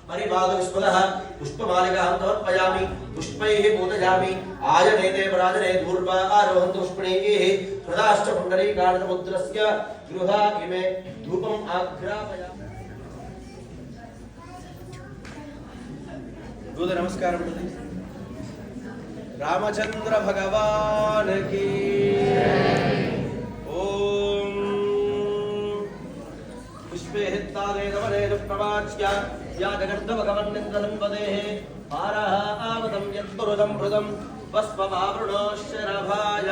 परिवादविस्मदः पुष्पमालिकां समर्पयामि पुष्पैः पूजयामि आयनेते पराजने धूर्वा आरोहन्तु पुष्पणैः सदाश्च पुण्डरीकाणमुद्रस्य गृहा इमे धूपम् आघ्रापयामि। दूध नमस्कारं रामचंद्र भगवान की ओम पुष्पे हित्तादे नवने प्रवाच्य या जगर्द भगवन्निन्द्रनं वदेः पारः आवदं यत्पुरुषं हृदं वस्पवावृणोश्चरभाय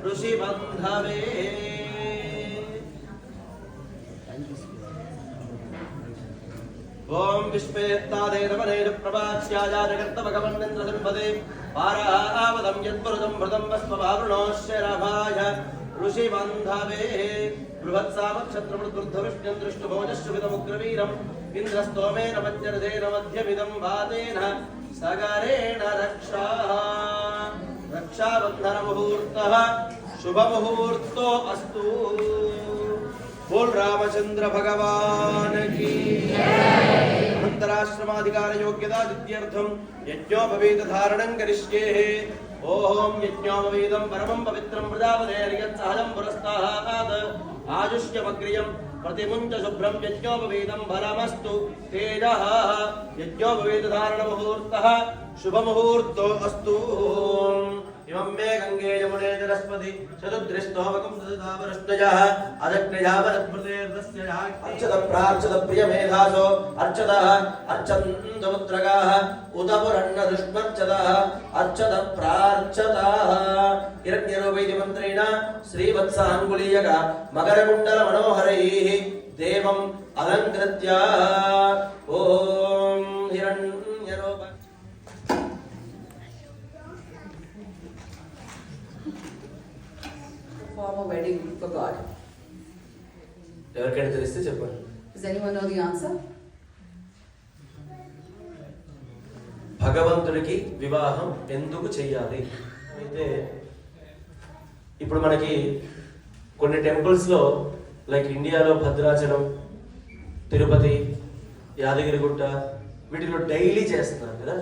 ऋषिबन्धवे ओम विश्वेत्तादे नवने प्रवाच्य या जगर्द भगवन्निन्द्रनं वदेः पारः आवदं यत्पुरुषं हृदं वस्पवावृणोश्चरभाय ऋषिबन्धवे बृहत्सामक्षत्रमृद्दुर्धविष्ण्यं दृष्टुभोजश्रुभिदमुग्रवीरम् इन्द्रस्तोमेन मध्यर्धेन मध्यमिदं भातेन सगरेण रक्षाः रक्षाबन्धनमुहूर्तः शुभमुहूर्तो अस्तु। बोल रामचंद्र भगवान की अनन्तराश्रमाधिकार योग्यता सिद्ध्यर्थं यज्ञोपवीत धारणं करिष्ये। ओम यज्ञोपवीतं परमं पवित्रं प्रजापतेर् यत्सहजं पुरस्तात् आयुष्यमग्रियं प्रतिमुञ्च शुभ्रं यज्ञोपवीतं फलमस्तु तेजः यज्ञोपवीत धारण मुहूर्तः शुभमुहूर्तो अस्तु। इमं मे गंगे यमुने सरस्वती चतुर्दृष्टोमकं ददावरष्टयः अदग्नयावरत्प्रतेर्दस्य अर्चत प्रार्चत प्रियमेधासो अर्चतः अर्चन्तमुद्रगाः उदपुरन्नदृष्टर्चतः अर्चत प्रार्चतः हिरण्यरूपैति मन्त्रेण श्रीवत्साङ्गुलीयक मकरकुण्डलमनोहरैः देवम् अलङ्कृत्य ॐ हिरण्यरूप Perform a wedding for God. ఎవరికైనా తెలిస్తే చెప్పండి. Does anyone know the answer? భగవంతుడికి వివాహం ఎందుకు చేయాలి అయితే ఇప్పుడు మనకి కొన్ని టెంపుల్స్ లో లైక్ ఇండియాలో భద్రాచలం తిరుపతి యాదగిరిగుట్ట వీటిలో డైలీ చేస్తున్నారు కదా.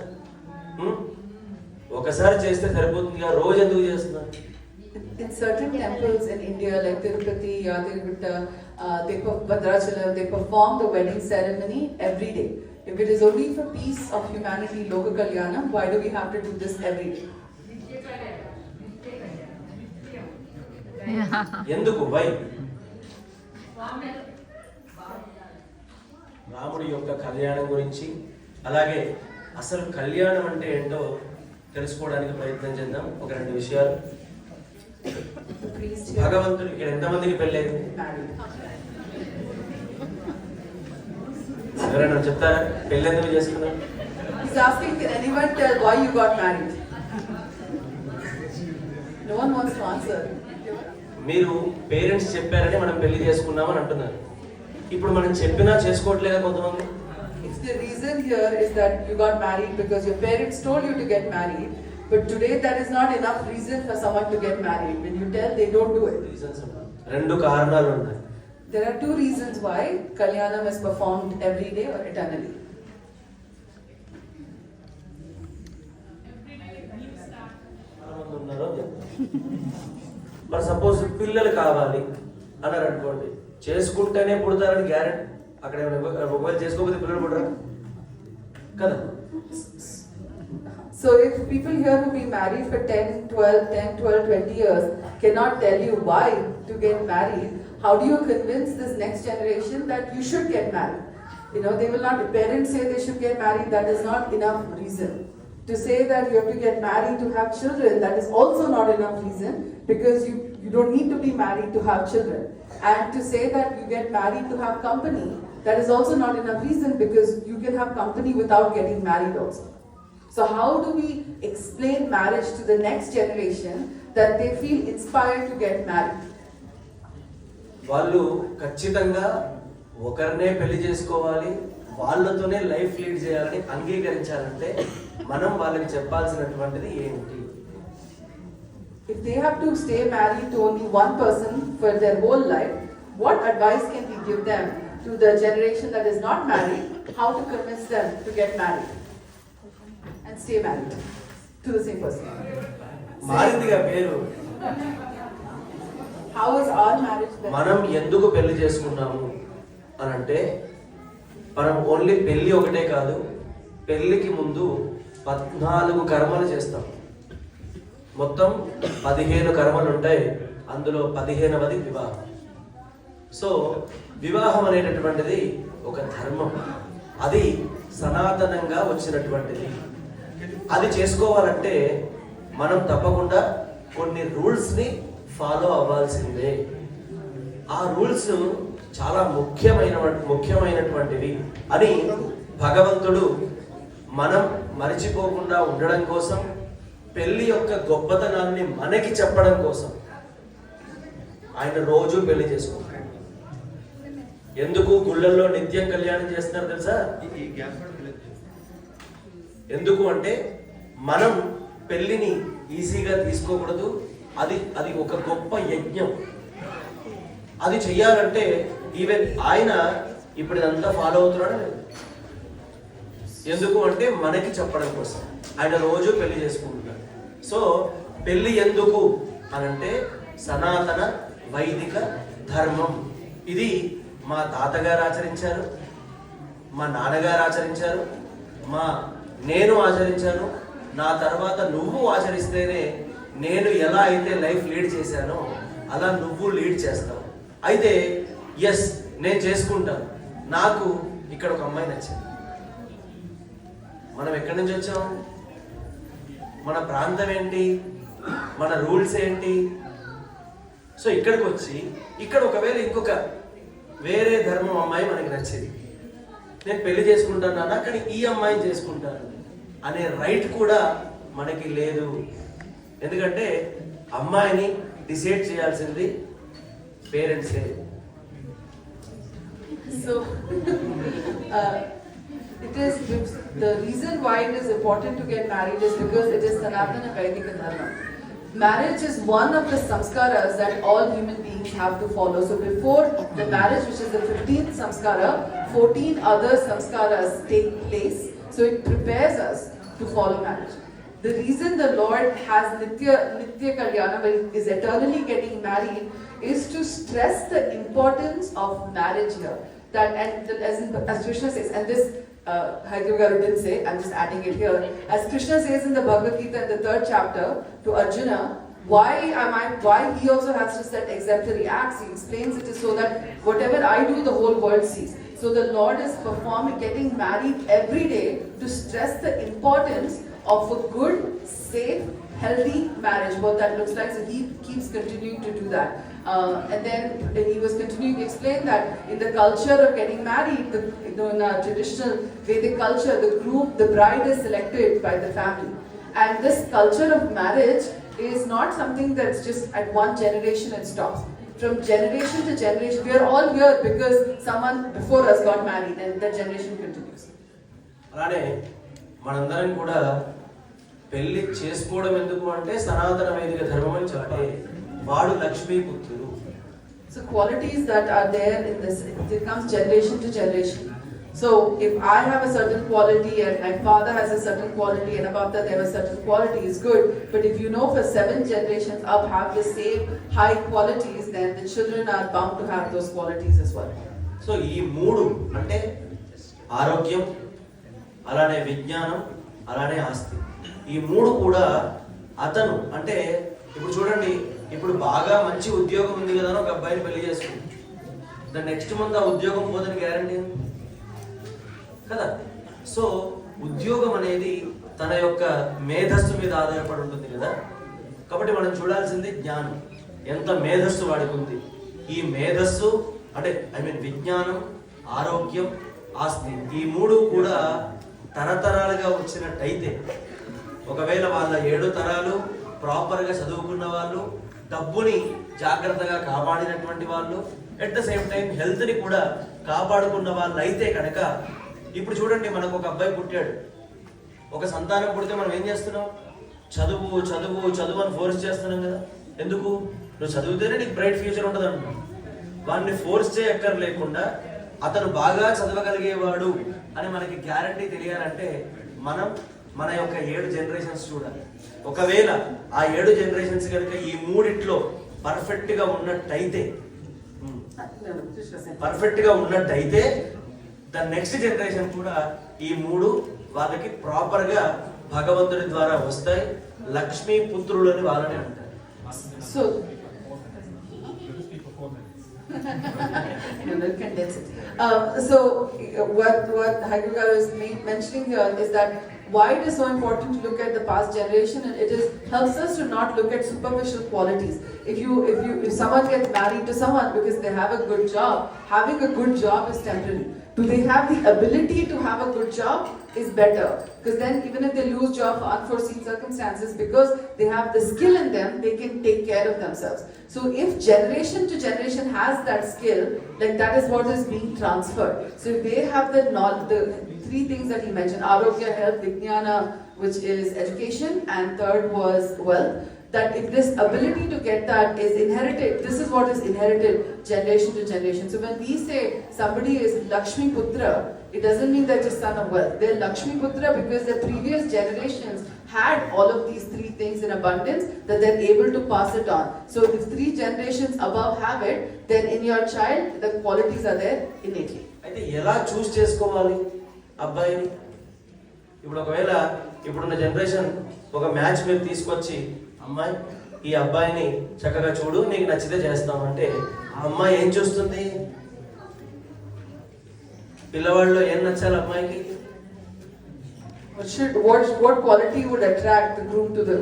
ఒకసారి చేస్తే సరిపోతుందిగా రోజు ఎందుకు చేస్తున్నారు? In certain temples in India like Tirupati, Yadirgutta, Bhadrachalam, they perform the wedding ceremony every day. If it is only for peace of humanity, Loka Kalyanam, why do we have to do this every day? ఎందుకు why? రాముడి యొక్క కళ్యాణం గురించి అలాగే అసలు కళ్యాణం అంటే ఏంటో తెలుసుకోవడానికి ప్రయత్నం చేద్దాం. ఒక రెండు విషయాలు. భగవంతుడికి ఎంతమందికి పెళ్ళైంది? ఎవరైనా చెప్తారా పెళ్ళి ఎందుకు చేసుకున్నారు? He's asking, can anyone tell why you got married? No one wants to answer. మీరు పేరెంట్స్ చెప్పారని మనం పెళ్లి చేసుకున్నామని అంటున్నారు. ఇప్పుడు మనం చెప్పినా చేసుకోవట్లేదా కొంతమంది? If the reason here is that you got married because your parents told you to get married, but today that is not enough reason for someone to get married. When you tell, they don't do it. రెండు కారణాలు ఉన్నాయి. There are two reasons why Kalyanam is performed every day or eternally. మరి suppose పిల్లలు కావాలి అన్నారు అనుకోండి, చేసుకుంటేనే పుడతారని guarantee అక్కడ ఒకవేళ చేసుకోకపోతే పిల్లలు పుడరా కదా. So if people here who be married for 10, 12, 20 years cannot tell you why to get married, how do you convince this next generation that you should get married? You know, they will not, parents say they should get married, that is not enough reason. To say that you have to get married to have children, that is also not enough reason, because you don't need to be married to have children. And to say that you get married to have company, that is also not enough reason, because you can have company without getting married also. So how do we explain marriage to the next generation that they feel inspired to get married? వాళ్ళు ఖచ్చితంగా ఒకరినే పెళ్లి చేసుకోవాలి, వాళ్ళతోనే life lead చేయాలని అంగీకరించాలంటే మనం వాళ్ళకి చెప్పాల్సినటువంటిది ఏంటి? If they have to stay married to only one person for their whole life, what advice can we give them to to the generation that is not married, how to convince them to get married and stay married to the same person. మారిందిగా పేరు. How is our marriage better? మనం ఎందుకు పెళ్లి చేసుకున్నాము అని అంటే, మనం only పెళ్లి ఒకటే కాదు, పెళ్లికి ముందు 14 కర్మలు చేస్తాం. మొత్తం 15 కర్మలు ఉంటాయి, అందులో 15వది వివాహం. సో వివాహం అనేటటువంటిది ఒక ధర్మం, అది సనాతనంగా వచ్చినటువంటిది. అది చేసుకోవాలంటే మనం తప్పకుండా కొన్ని రూల్స్ని ఫాలో అవ్వాల్సిందే. ఆ రూల్స్ చాలా ముఖ్యమైనటువంటివి అని భగవంతుడు మనం మరిచిపోకుండా ఉండడం కోసం, పెళ్లి యొక్క గొప్పతనాన్ని మనకి చెప్పడం కోసం ఆయన రోజు పెళ్లి చేసుకుంటాడు. ఎందుకు గుళ్ళల్లో నిత్యం కళ్యాణం చేస్తున్నారు తెలుసా? ఎందుకు అంటే మనం పెళ్లిని ఈజీగా తీసుకోకూడదు. అది ఒక గొప్ప యజ్ఞం. అది చెయ్యాలంటే ఈవెన్ ఆయన ఇప్పుడు ఇదంతా ఫాలో అవుతున్నాడు. ఎందుకు అంటే మనకి చెప్పడం కోసం ఆయన రోజు పెళ్లి చేసుకుంటున్నాడు. సో పెళ్లి ఎందుకు అనంటే సనాతన వైదిక ధర్మం. ఇది మా తాతగారు ఆచరించారు, మా నాన్నగారు ఆచరించారు, నేను ఆచరించాను. నా తర్వాత నువ్వు ఆచరిస్తేనే నేను ఎలా అయితే లైఫ్ లీడ్ చేశానో అలా నువ్వు లీడ్ చేస్తావు. అయితే ఎస్, నేను చేసుకుంటాను. నాకు ఇక్కడ ఒక అమ్మాయి నచ్చింది. మనం ఎక్కడి నుంచి వచ్చాం, మన ప్రాంతం ఏంటి, మన రూల్స్ ఏంటి. సో ఇక్కడికి వచ్చి ఇక్కడ ఒకవేళ ఇంకొక వేరే ధర్మం అమ్మాయి మనకి నచ్చింది, నేను పెళ్లి చేసుకుంటాను కానీ ఈ అమ్మాయిని చేసుకుంటాను అనే రైట్ కూడా మనకి లేదు. ఎందుకంటే అమ్మాయిని డిసైడ్ చేయాల్సింది పేరెంట్సే. So, it is the reason why it is important to get married is because it is Sanatana Vaidika Dharma. Marriage is one of the samskaras that all human beings have to follow. So before the marriage, which is the 15th samskara, 14 other samskaras take place. So it prepares us to follow marriage. The reason the Lord has Nitya Kalyana, where he is eternally getting married, is to stress the importance of marriage here. That as Krishna says, and this Haigravaru didn't say, I'm just adding it here. As Krishna says in the Bhagavad Gita in the 3rd chapter to Arjuna, why he also has to set exemplary acts. He explains it is so that whatever I do, the whole world sees. So the Lord is getting married every day to stress the importance of a good, safe, healthy marriage, what that looks like. So he keeps continuing to do that. And then he was continuing to explain that in the culture of getting married, in a traditional Vedic culture, the bride is selected by the family. And this culture of marriage is not something that's just at one generation and stops. From generation to generation, we are all here because someone before us got married and that generation continues. అలానే మనందరం కూడా పెళ్లి చేసుకోవడం ఎందుకు అంటే సనాతన వైదిక ధర్మం అని చాటే. వాడు లక్ష్మీపుత్రుడు. So qualities that are there in this, it comes generation to generation. So if I have a certain quality and my father has a certain quality and above that there was certain quality, is good. But if you know for 7 generations up have the same high qualities, then the children are bound to have those qualities as well. So ఈ 3 అంటే ఆరోగ్యం, అలానే విజ్ఞానం, అలానే ఆస్తి, ఈ 3 కూడా అతను అంటే ఇప్పుడు చూడండి, ఇప్పుడు బాగా మంచి ఉద్యోగం ఉంది కదా అని ఒక అబ్బాయిని పెళ్లి చేసుకుంది. ద నెక్స్ట్ మంత్ ఆ ఉద్యోగం పోదని గ్యారంటీ కదా. సో ఉద్యోగం అనేది తన యొక్క మేధస్సు మీద ఆధారపడి ఉంటుంది కదా. కాబట్టి మనం చూడాల్సింది జ్ఞానం, ఎంత మేధస్సు వాడికి ఉంది. ఈ మేధస్సు అంటే విజ్ఞానం, ఆరోగ్యం, ఆస్తి, ఈ 3 కూడా తరతరాలుగా వచ్చినట్టయితే, ఒకవేళ వాళ్ళ 7 తరాలు ప్రాపర్గా చదువుకున్న వాళ్ళు, డబ్బుని జాగ్రత్తగా కాపాడినటువంటి వాళ్ళు, ఎట్ ద సేమ్ టైం హెల్త్ని కూడా కాపాడుకున్న వాళ్ళు అయితే కనుక, ఇప్పుడు చూడండి మనకు ఒక అబ్బాయి పుట్టాడు, ఒక సంతానం పుడితే మనం ఏం చేస్తున్నాం? చదువు చదువు చదువు అని ఫోర్స్ చేస్తున్నాం కదా. ఎందుకు? నువ్వు చదివితేనే నీకు బ్రైట్ ఫ్యూచర్ ఉంటుంది అంటున్నాం. వాడిని ఫోర్స్ చేయక్కర్ లేకుండా అతను బాగా చదవగలిగేవాడు అని మనకి గ్యారంటీ తెలియాలంటే మనం మన యొక్క 7 జనరేషన్స్ చూడాలి. ఒకవేళ ఆ 7 జనరేషన్స్ కనుక ఈ మూడిట్లో పర్ఫెక్ట్ గా ఉన్నట్టయితే ద నెక్స్ట్ జనరేషన్ కూడా ఈ 3 వాళ్ళకి ప్రాపర్ గా భగవంతుడి ద్వారా వస్తాయి. లక్ష్మీ పుత్రులు అని వాళ్ళని అంటారు. So so what Haggar is mentioning here is that why it is so important to look at the past generation, and it is helps us to not look at superficial qualities. If someone gets married to someone because they have a good job, having a good job is temporary. Do they have the ability to have a good job is better, because then even if they lose job for unforeseen circumstances, because they have the skill in them, they can take care of themselves. So if generation to generation has that skill, like that is what is being transferred. So if they have the knowledge, the 3 things that he mentioned, arogya, health, vijnana, which is education, and third was wealth, that if this ability to get that is inherited, this is what is inherited generation to generation. So when we say somebody is Lakshmi Putra, it doesn't mean they're just son of wealth. They're Lakshmi Putra because the previous generations had all of these 3 things in abundance that they're able to pass it on. So if 3 generations above have it, then in your child, the qualities are there innately. అయితే ఎలా చూస్ చేసుకోవాలి అబ్బాయిని? ఇప్పుడు ఒకవేళ ఇప్పుడున్న generation ఒక match మీరు తీసుకొచ్చి, అమ్మాయి ఈ అబ్బాయిని చక్కగా చూడు, నీకు నచ్చితే చేస్తామంటే ఆ అమ్మాయి ఏం చూస్తుంది? పిల్లవాళ్ళలో ఏం నచ్చాలి అమ్మాయికి? What quality would attract the groom to the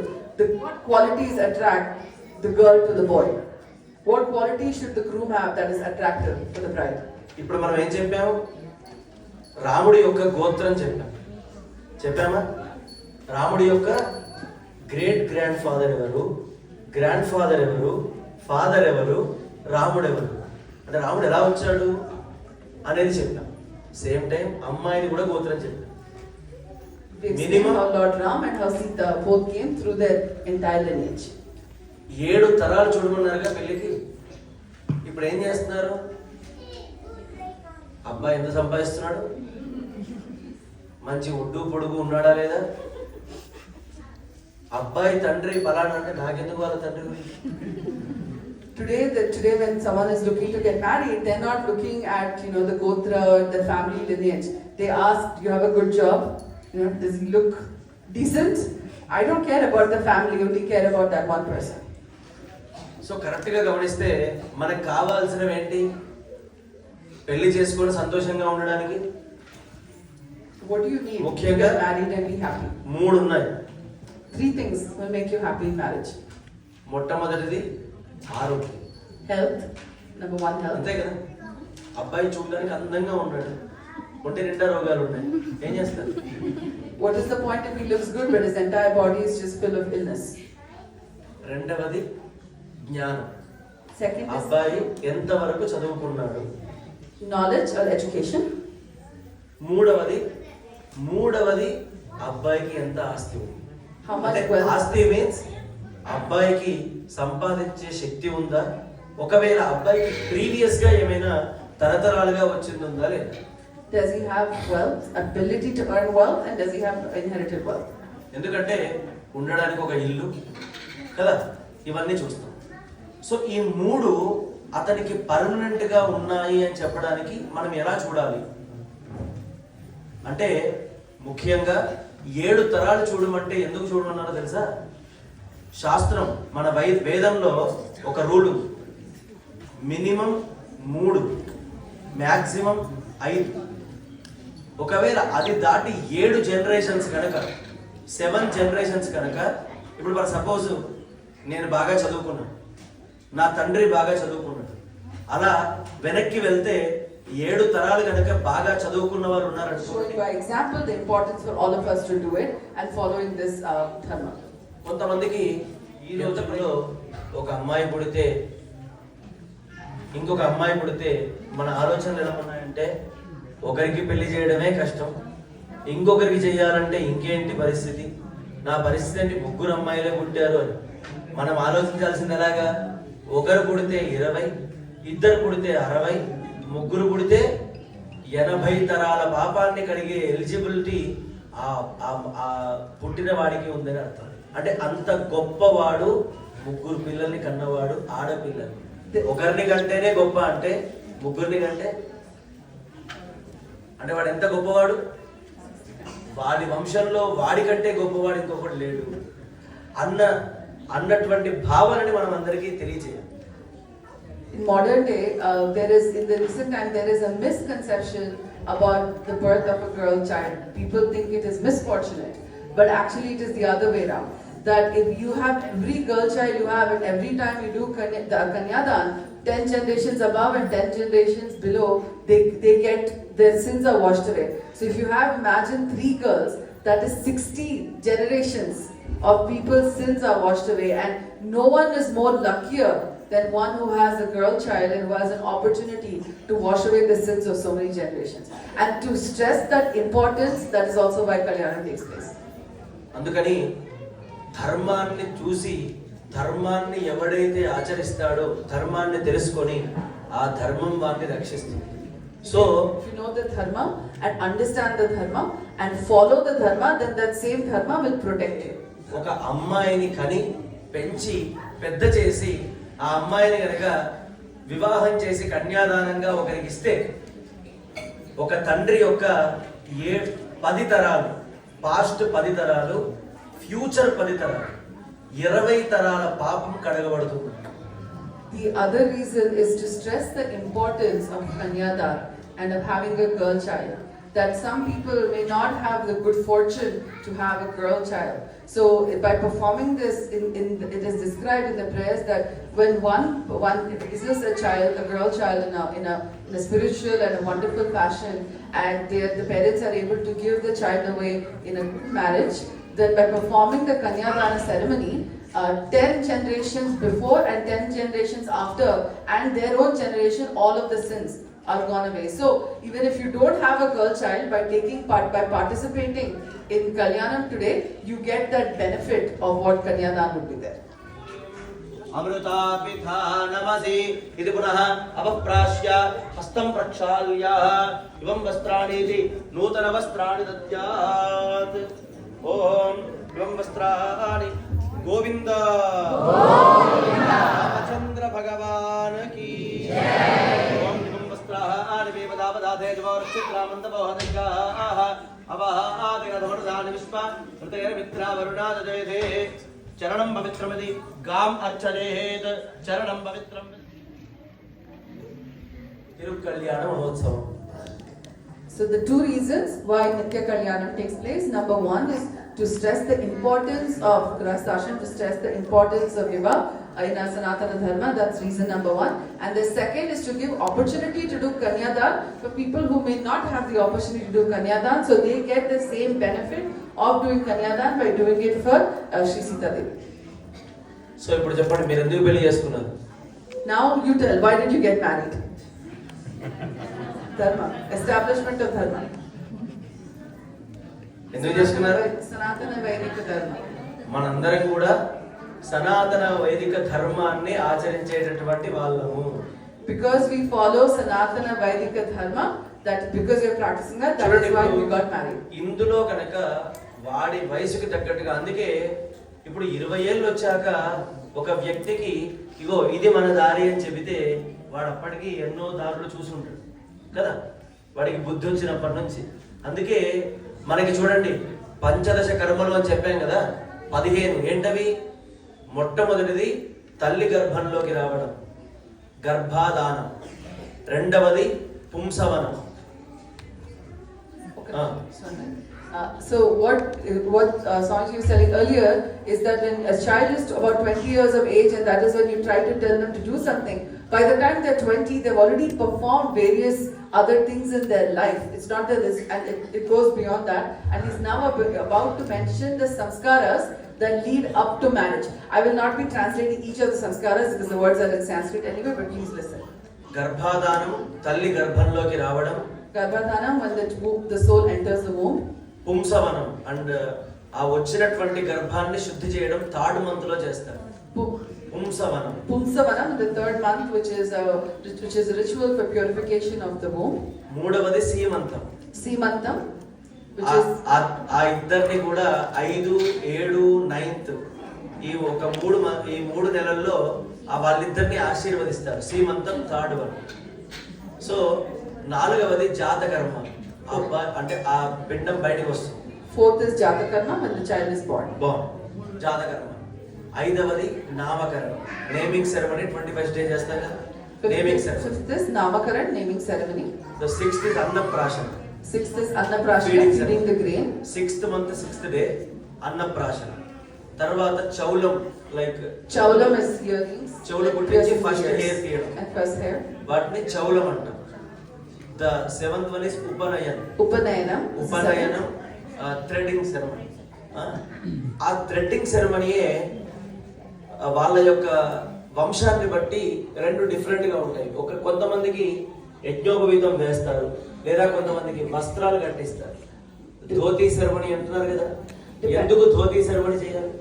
what qualities attract the girl to the boy? What quality should the groom have that is attractive to the bride? ఇప్పుడు మనం ఏం చెప్పాము? రాముడి యొక్క గోత్రం చెప్పామా? రాముడి యొక్క గ్రేట్ గ్రాండ్ ఫాదర్ ఎవరు, గ్రాండ్ ఫాదర్ ఎవరు, ఫాదర్ ఎవరు, రాముడు ఎవరు, అంటే రాముడు ఎలా వచ్చాడు అనేది చెప్పాం. సేమ్ టైం అమ్మాయిని కూడా గోత్రం చెప్పాం. Minimum how Lord Ram and how Sita both came through their entire lineage. 7 తరాలు చూడమన్నారుగా పెళ్ళికి. ఇప్పుడు ఏం చేస్తున్నారు? అబ్బాయి ఎంత సంపాదిస్తున్నాడు, మంచి ఒడ్డు పొడుగు ఉన్నాడా లేదా, అబ్బాయి తండ్రి పలానా అంటే నాకెందుకు వాళ్ళ తండ్రి గురించి. Today when someone is looking to get married, they're not looking at the gotra, the family lineage. They ask, do you have a good job? Does he look decent? I don't care about the family, only care about that one person. So correct గా గమనిస్తే మనకు కావాల్సినవి ఏంటి? పెళ్లి చేసుకొని సంతోషంగా ఉండడానికి What do you need to ముఖ్యంగా get married and be happy? 3 ఉన్నాయి. 3 things will make you happy in marriage. మొట్టమొదటిది ఆరోగ్యం. Health, number 1, health. అంతే కదా. అబ్బాయి చూడడానికి అందంగా ఉన్నాడు, ఒంటి నిండా రోగాలు ఉన్నాయి, ఏం చేస్తారు? What is the point if he looks good but his entire body is just full of illness? రెండవది జ్ఞానం. Second is అబ్బాయి ఎంత వరకు చదువుకున్నాడు, knowledge or education. మూడవది అబ్బాయికి ఎంత ఆస్తి ఉంది. How much అంటే wealth? ఆస్తి మీన్స్ అబ్బాయికి సంపాదించే శక్తి ఉందా, ఒకవేళ అబ్బాయికి ప్రీవియస్ గా ఏమైనా తరతరాలుగా వచ్చిందా లేదా. Does he have wealth, ability to earn wealth, and does he have inherited wealth? ఎందుకంటే ఉండడానికి ఒక ఇల్లు కదా, ఇవన్నీ చూస్తాం. సో ఈ 3 అతనికి పర్మనెంట్ గా ఉన్నాయి అని చెప్పడానికి మనం ఎలా చూడాలి అంటే, ముఖ్యంగా 7 తరాలు చూడమంటే ఎందుకు చూడమన్నారో తెలుసా? శాస్త్రం మన వేదంలో ఒక రూల్ ఉంది. Minimum 3, maximum 5. ఒకవేళ అది దాటి 7 జనరేషన్స్ కనుక, 7 జనరేషన్స్ కనుక, ఇప్పుడు ఫర్ సపోజ్ నేను బాగా చదువుకున్నాను, నా తండ్రి బాగా చదువుకున్నాడు, అలా వెనక్కి వెళ్తే 7 తరాలు కనుక బాగా చదువుకున్న వారు ఉన్నారనుకోండి. Showing by example the importance for all of us to do it and following this dharma. కొంతమందికి ఈ రోజుల్లో ఒక అమ్మాయి పుడితే, ఇంకొక అమ్మాయి పుడితే మన ఆలోచనలు ఎలా ఉన్నాయంటే, ఒకరికి పెళ్లి చేయడమే కష్టం, ఇంకొకరికి చేయాలంటే ఇంకేంటి పరిస్థితి, నా పరిస్థితి ఏంటి, 3 అమ్మాయిలే పుట్టారు అని. మనం ఆలోచించాల్సింది ఎలాగా? ఒకరు పుడితే 20, 2 పుడితే 60, 3 పుడితే 80 తరాల పాపాన్ని కడిగే ఎలిజిబిలిటీ ఆ పుట్టిన వాడికి ఉందని అర్థం. అంటే అంత గొప్పవాడు, 3 పిల్లల్ని కన్నవాడు, ఆడపిల్లలు. ఒకరిని కంటేనే గొప్ప అంటే 3 కంటే అంటే వాడు ఎంత గొప్పవాడు? వాడి వంశంలో వాడి కంటే గొప్పవాడు ఇంకొకటి లేడు అన్నటువంటి భావనని మనం అందరికీ తెలియజేయాలి. In modern day, in the recent time, there is a misconception about the birth of a girl child. People think it is misfortunate, but actually it is the other way around. That if you have every girl child you have, and every time you do Kanyadan, 10 generations above and 10 generations below, they get, their sins are washed away. So if you have, imagine 3 girls, that is 60 generations of people's sins are washed away, and no one is more luckier than one who has a girl child and who has an opportunity to wash away the sins of so many generations. And to stress that importance, that is also why Kalyanam takes place. అందుకని ధర్మాన్ని చూసి, ధర్మాన్ని ఎవడైతే ఆచరిస్తాడో, ధర్మాన్ని తెలుసుకొని ఆ ధర్మం వారిని రక్షిస్తుంది. So if you know the dharma and understand the dharma and follow the dharma, then that same dharma will protect you. ఒక అమ్మాయిని కని పెంచి పెద్ద చేసి ఆ అమ్మాయిని కనుక వివాహం చేసి కన్యాదానంగా ఒకరికి ఇస్తే, ఒక తండ్రి యొక్క 10 తరాలు, పాస్ట్ 10 తరాలు, ఫ్యూచర్ 10 తరాలు, 20 తరాల పాపం కడగబడుతుంది. The other reason is to stress the importance of Kanyadan and of having a girl child. That some people may not have the good fortune to have a girl child. So by performing this, it is described in the prayers that when one raises a child, a girl child in a spiritual and a wonderful fashion, and the parents are able to give the child away in a marriage, then by performing the Kanyadana ceremony, 10 generations before and 10 generations after, and their own generation, all of the sins are gone away. So even if you don't have a girl child, by taking part, by participating in Kalyanam today, you get that benefit of what Kanyadan would be there. Amrita పితా నమసి ఇది పునః అవప్రాశ్య హస్తం ప్రక్షాళ్య ఇవం వస్త్రాణి నూతన వస్త్రాణి దద్యాత్. ఓం ఇవం వస్త్రాణి గోవింద రామచంద్ర భగవాన్ key ఓం ఇవం వస్త్రాణి వేవదావదాధే జవరక్షిత్రామంతమోహనైకాః అవహాదిరధమరుదాని విశ్వ హృదయమిత్రా వరుణాదజయతే చరణం పవిత్రమిది గాం అర్చనేత్ చరణం పవిత్రం. తిరుకల్యాణ మహోత్సవం. So the 2 reasons why Nitya Kalyanam takes place, number 1 is to stress the importance of Grahasthashram, to stress the importance of Vivaha in our Sanatana Dharma. That's reason number 1. And the second is to give opportunity to do Kanyadan for people who may not have the opportunity to do Kanyadan, so they get the same benefit of doing Kanyadan by doing it for Shri Sita Devi. So ఇప్పుడు చెప్పండి, మీరు ఎందుకు పెళ్లి చేసుకున్నారు? Now you tell, why did you get married? Dharma, establishment of Dharma. ఎందుకు చేసుకున్నారు? సనాతన వైదిక ధర్మం. మనందరం కూడా సనాతన వైదిక ధర్మాన్ని ఆచరించేటటువంటి వాళ్ళము. Because we follow Sanatana Vaidika Dharma, that because we are practicing that is why we got married. ఇందులో కనుక వాడి వయసుకి తగ్గట్టుగా, అందుకే ఇప్పుడు 20 ఏళ్ళు వచ్చాక ఒక వ్యక్తికి ఇగో ఇది మన దారి అని చెబితే వాడు అప్పటికి ఎన్నో దారులు చూసుంటాడు కదా, వాడికి బుద్ధి వచ్చినప్పటి నుంచి. అందుకే మనకి చూడండి, పంచదశ కర్మలు అని చెప్పాం కదా, 15 ఏంటవి? మొట్టమొదటిది తల్లి గర్భంలోకి రావడం, గర్భాదానం. రెండవది పుంసవనం. So what Swamiji was telling earlier is that when a child is about 20 years of age, and that is when you try to tell them to do something, by the time they're 20, they've already performed various other things in their life. It's not that this, and it goes beyond that. And he's now about to mention the samskaras that lead up to marriage. I will not be translating each of the samskaras because the words are in Sanskrit anyway, but please listen. గర్భాదానం, తల్లి గర్భంలోకి రావడం. Garbhadanam, when the soul enters the womb. Pumsavanam, and ఆ వచ్చినటువంటి గర్భాన్ని శుద్ధి చేయడం 3rd month లో చేస్తారు. పుంసవనం. Pumsavanam in the third month, which is a ritual for purification of the womb. మూడవది సీమంతం. Simantam, which is ఆ ఇద్దరిని కూడా 5, 7, 9th ఈ మూడు నెలల్లో వాళ్ళిద్దరిని ఆశీర్వదిస్తారు. సీమంతం థర్డ్ వన్. సో నాలుగవది జాతకర్మ, అంటే ఆ పిండం బయటకు వస్తుంది. fourth is Jatakarma, when the child is born. జాతకర్మ. ఐదవది నామకరణం, నేమింగ్ సెరమనీ 21st డే చేస్తారు కదా, naming ceremony. Fifth is Namakaran, naming ceremony. The 6th is Annaprashana. Sixth is Annaprashana, feeding the grain. 6th month 6th day Annaprashana. తర్వాత Chaulam, like Chaulam is earrings. చెవులు కుట్టించి first hair తీయడం, And first hair. వాటిని చౌలం అంటాం. The 7th one is Upanayanam. Upanayanam. Upanayanam threading ceremony. ఆ threading సెరమనీయే వాళ్ళ యొక్క వంశాన్ని బట్టి రెండు డిఫరెంట్ గా ఉంటాయి. కొంతమందికి యజ్ఞోపవీతం వేస్తారు, లేదా కొంతమందికి వస్త్రాలు కట్టిస్తారు. ధోతీ సెరమనీ అంటున్నారు కదా, ఎందుకు ధోతీ సెరమనీ చేయాలి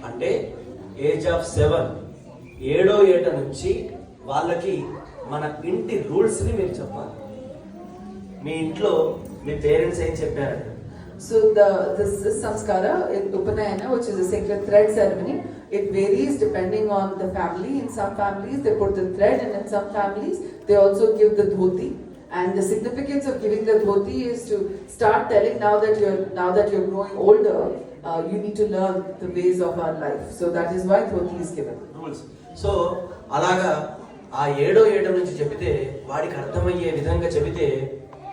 అంటే ఏజ్ ఆఫ్ 7, 7వ ఏట నుంచి వాళ్ళకి మన ఇంటి రూల్స్ ని మీరు చెప్పాలి. మీ ఇంట్లో మీ పేరెంట్స్ ఏం చెప్పారంటే, So this samskara in Upanayana, which is a sacred thread ceremony, it varies depending on the family. In some families they put the thread, and in some families they also give the dhoti. And the significance of giving the dhoti is to start telling now that you're growing older, you need to learn the ways of our life. So that is why dhoti is given. Rules. So అలాగా ఆ 7వ ఏట నుంచి చెబితే, వాడికి అర్థమయ్యే విధంగా చెబితే,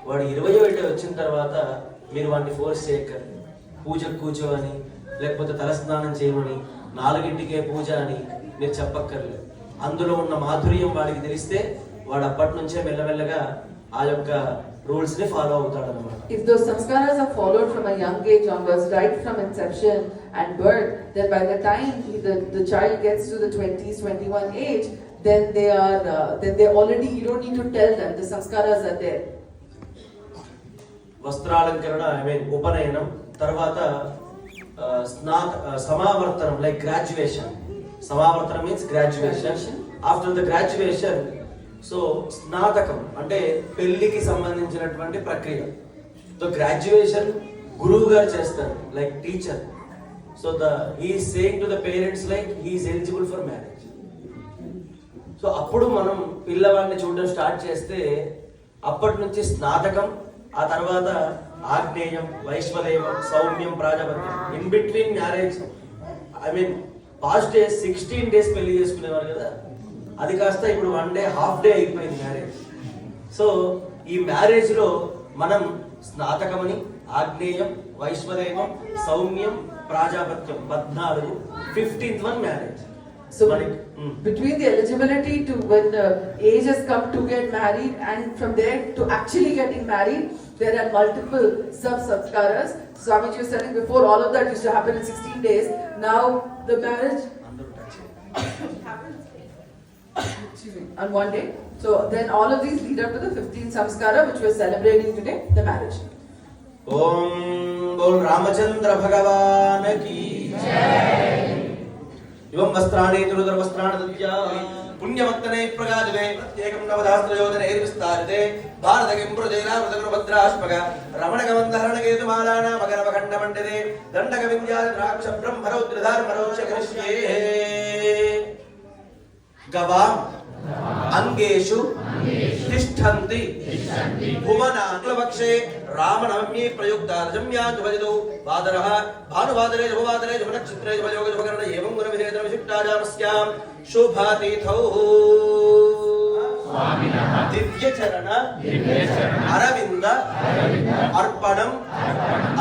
వాడు 20వ ఏట వచ్చిన తర్వాత మీరు వాడిని ఫోర్స్ చేయక్కర్లేదు. పూజకు కూర్చోవని, లేకపోతే తలస్నానం చేయమని, 4ంటికే పూజ అని మీరు చెప్పక్కర్లేదు. అందులో ఉన్న మాధుర్యం వాడికి తెలిస్తే వాడు అప్పటి నుంచే మెల్లమెల్లగా ఆ యొక్క రూల్స్ ని ఫాలో అవుతాడు అన్నమాట. If those samskaras are followed from a young age onwards, right from inception and birth, then by the time the child gets to the 20s, 21 age, then they already, you don't need to tell them, the samskaras are there. వస్త్రాలంకరణ, ఉపనయనం, తర్వాత Samavartanam, like graduation. Samavartanam means graduation. After the graduation, so Snatakam అంటే పెళ్లికి సంబంధించినటువంటి ప్రక్రియ. So graduation గురువు గారు చేస్తారు, like teacher. So he is saying to the parents like he is eligible for marriage. So అప్పుడు మనం పిల్లవాడిని చూడడం స్టార్ట్ చేస్తే అప్పటి నుంచి స్నాతకం, ఆ తర్వాత ఆగ్నేయం, వైశ్వదేవం, సౌమ్యం, ప్రాజాపత్యం. In between marriage, past days 16 days పెళ్లి చేసుకునేవారు కదా, అది కాస్త ఇప్పుడు 1 day, half day అయిపోయింది మ్యారేజ్. సో ఈ మ్యారేజ్ లో మనం స్నాతకమని, ఆగ్నేయం, వైశ్వదేవం, సౌమ్యం, ప్రాజాపత్యం 14, 15th one marriage. So between the eligibility to when the age has come to get married, and from there to actually getting married, there are multiple samskaras. Swamiji was telling before, all of that used to happen in 16 days. Now the marriage happens on one day. So then all of these lead up to the 15th samskara, which we're celebrating today, the marriage. Om Bol Ramachandra Bhagavan ki Jai. ఇవం వస్త్రాణి తురుదర వస్త్రాణ దద్య పుణ్యవత్తనే ప్రగాజనే ప్రత్యేకం నవదాస్త్రయోజనే విస్తారితే భారతకిం ప్రజైనా వృతగురు భద్రాష్పగ రమణక వందహరణ కేతు మాలానా మగరవ ఖండ మండదే దండక విద్యాల ద్రాక్ష బ్రహ్మరౌద్రధార మరోక్ష కరిష్యే గవాం అంగేషు తిష్టంతి భువనాగ్లవక్షే రామనవమ్యే ప్రయుక్త రజమ్యాతు భజదో వాదరః భానువాదరే జభవాదరే జమనక్షత్రే జమయోగ జమకరణ ఏవం గుణ విధేతర విశిష్టాజామస్యాం శుభాతిథౌ స్వామినః దివ్యచరణ అరవింద అర్పణం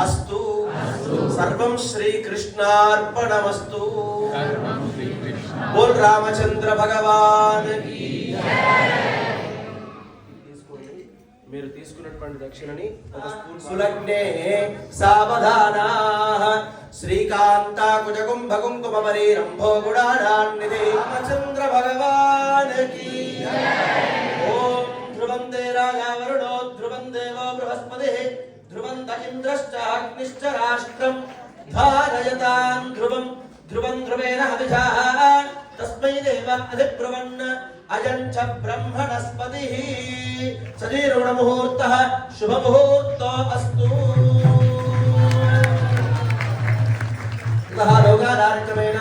అస్తు. సర్వం శ్రీకృష్ణార్పణమస్తు. బోల్ రామచంద్ర భగవాన్ key జై. మీరు తీసుకున్నటువంటి దక్షిణని ఒక స్పూన్. సులగ్నే సావధానాః శ్రీకాంతాకుజ కుంభ కుంకుమ మరీరంభో గుణాఢాన్నిధి రామచంద్ర భగవాన్ కీ జై. ఓం ధ్రువంతే రాజా వరుణో ధ్రువం దేవో బృహస్పతిః ధ్రువంత ఇంద్రశ్చ అగ్నిశ్చ రాష్ట్రం ధారయతాం ధ్రువం ధ్రువం ధ్రువేణ హవిషా तस्मै देव अधिब्रुवन् अयं च ब्रह्मणस्पतिः सजीर्णमुहूर्तः शुभमुहूर्तो अस्तु लोकादारक्रमेण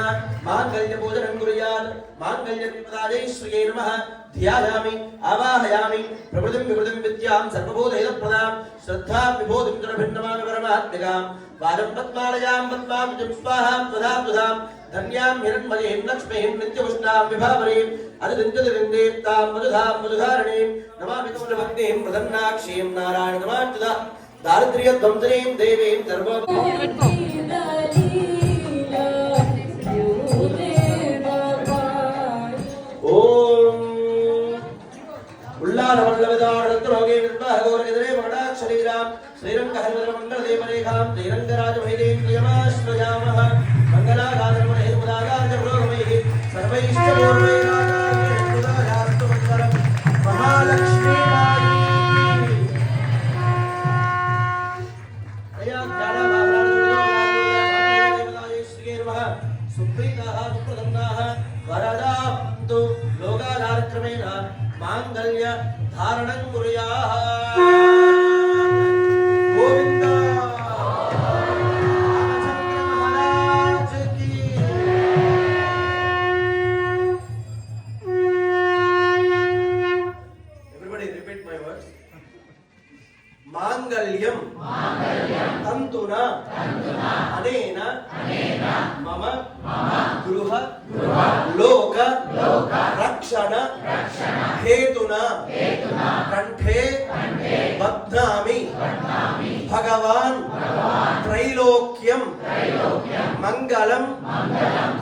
माङ्गल्यपूजनं कुर्यात् माङ्गल्यप्रदायै श्रिये नमः ध्यायामि आवाहयामि प्रकृतिं विकृतिं विद्यां सर्वभूतहितप्रदां श्रद्धां विभूतिं दुर्भिन्नमामि परमात्मिकां वादं पद्मालयां पद्मां स्वाहां त्वधां धन्यां हिरण्मयीं लक्ष्मीं नित्यपुष्टां विभावरीं अधिदिन्दीप्तां मधुधारणीं नमामि कमलभक्तिं प्रसन्नाक्षीं नारायणनमाच्युता दारिद्र्यध्वंसनीं देवीं सर्व उल्लासमण्डलविदारणत्रोगे विद्महगोरगिरे मकटाक्षरीरां श्रीरङ्गहरिमङ्गलदेवरेखां श्रीरङ्गराजमहिनीं प्रियमाश्रयामः मङ्गलागाधर्महेतुमुदागार्जपुरोगमैः सर्वैश्च पूर्वैरागार्जपुदायास्तु मङ्गलं महालक्ष्मी सुप्रीताः सुप्रसन्नाः वरदान्तु लोकादारक्रमेण मांगल्य धारणं कुर्याः गोविंद रामचंद्र महाराज की everybody repeat my words मांगल्यम तंतुना अनेन मम गृह लोक रक्षण हेतुना कंठे बध्नामि भगवान त्रैलोक्यम मंगलम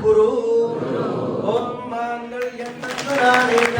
कुरु ओम मांगल्यं तंतुना अनेन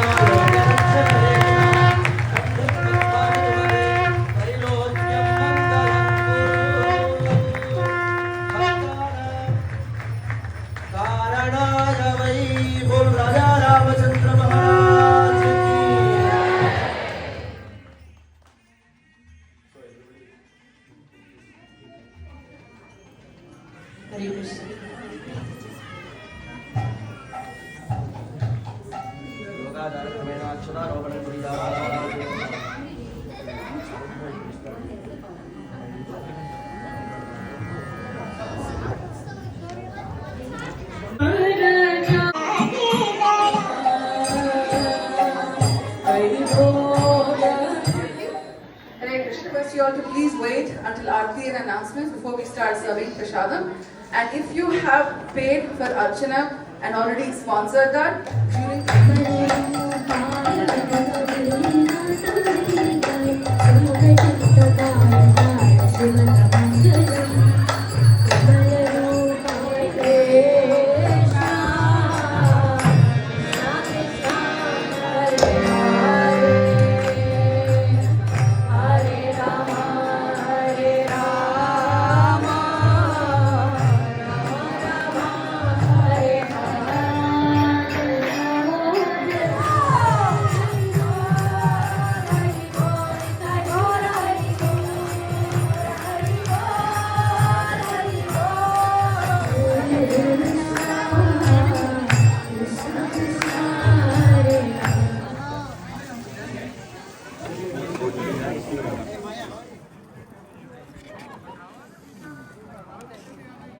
Request you all to please wait until Aarti and announcements before we start serving prasadam. And if you have paid for Archana and already sponsored that, you